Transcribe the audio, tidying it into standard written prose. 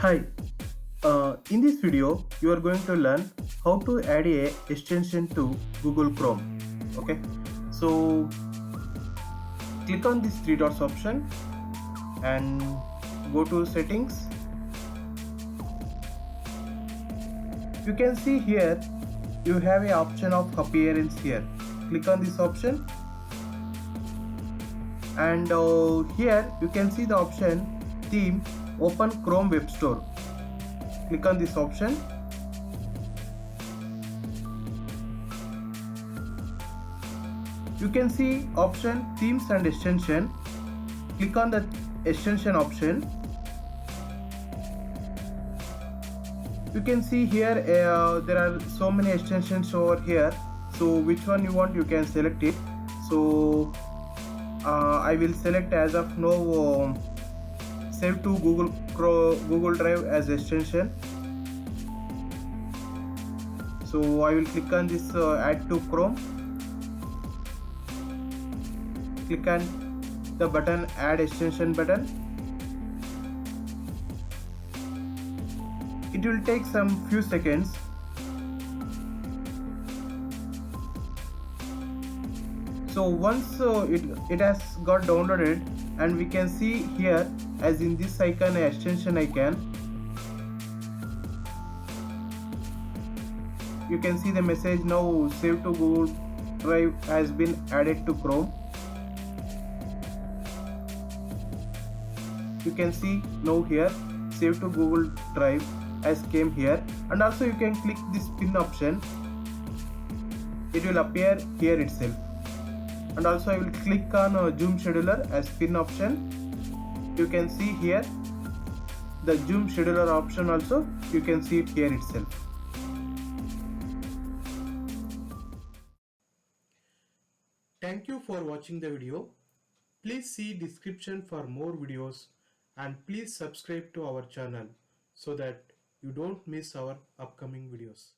Hi, in this video you are going to learn how to add a extension to Google Chrome. Okay, so click on this three dots option and go to settings. You can see here you have a option of appearance here. Click on this option and here you can see the option theme open Chrome Web Store. Click on this option. You can see option themes and extension. Click on the extension option. You can see here there are so many extensions over here, so which one you want you can select it. So I will select as of now save to Google Drive as extension. So I will click on this add to Chrome. Click on the button add extension button. It will take some few seconds. So once it has got downloaded, and we can see here as in this icon, extension icon, you can see the message now save to Google Drive has been added to Chrome. You can see now here save to Google Drive as came here, and also you can click this pin option. It will appear here itself, and also I will click on zoom scheduler as pin option. You can see here the zoom scheduler option also, you can see it here itself. Thank you for watching the video. Please see description for more videos, and please subscribe to our channel so that you don't miss our upcoming videos.